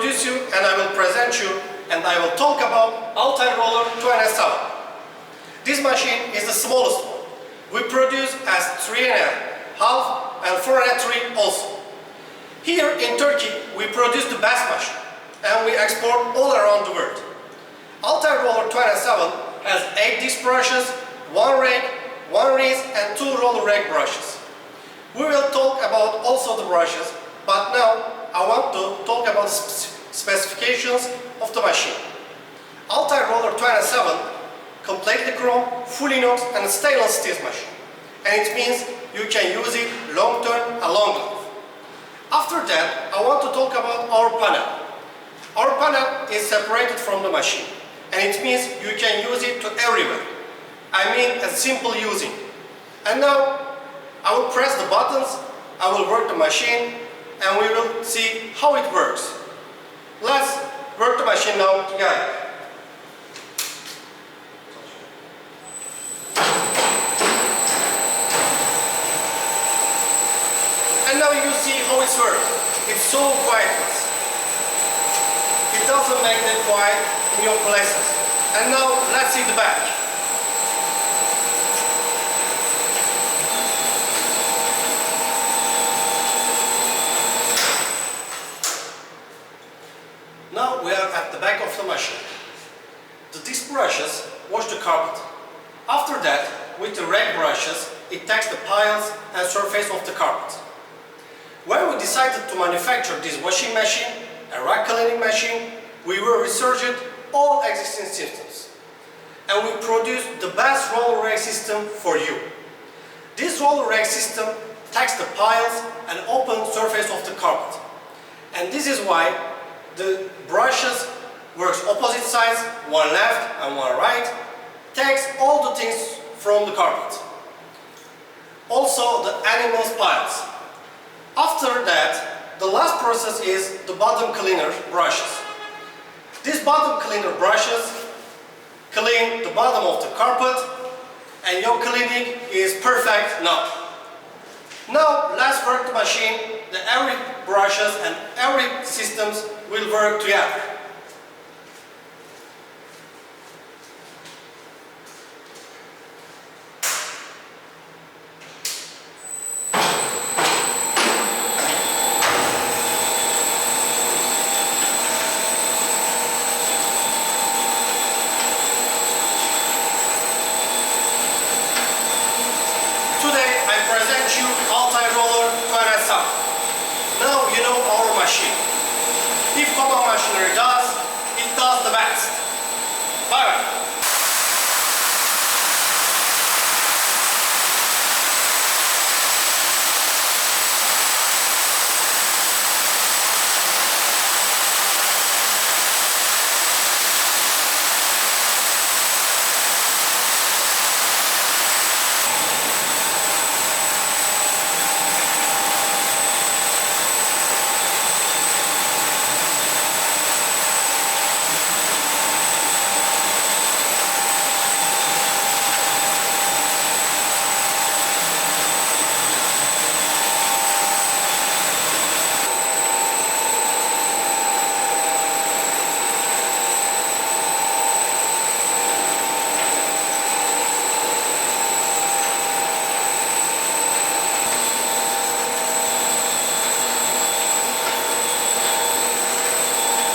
introduce you and I will present you and I will talk about Altay roller 207. This machine is the smallest one. We produce as 3.5 and 4.3 also. Here in Turkey we produce the best machine and we export all around the world. Altay roller 207 has 8 disc brushes, 1 rake, 1 wrist and 2 roller rake brushes. We will talk about also the brushes, but now I want to talk about the specifications of the machine. Altay roller 207 completely chrome, full inox and stainless steel machine. And it means you can use it long term and long life. After that, I want to talk about our panel. Our panel is separated from the machine. And it means you can use it to everywhere. I mean a simple using. And now I will press the buttons, I will work the machine and we will see how it works. Let's work the machine now together. And now you see how it works. It's so quiet. It doesn't make that quiet in your places. And now let's see the back. Now we are at the back of the machine. The disc brushes wash the carpet. After that, with the rake brushes, it takes the piles and surface of the carpet. When we decided to manufacture this washing machine, a rag cleaning machine, we were researching all existing systems. And we produced the best roller rake system for you. This roller rake system takes the piles and open surface of the carpet. And this is why the brushes works opposite sides, one left and one right, takes all the things from the carpet. Also the animals piles. After that, the last process is the bottom cleaner brushes. These bottom cleaner brushes clean the bottom of the carpet and your cleaning is perfect now. Now let's work the machine. Every brushes and every systems will work together. Today I present you Altay roller 207. Now you know our machine. If Komman machinery does, it does the best. Bye bye.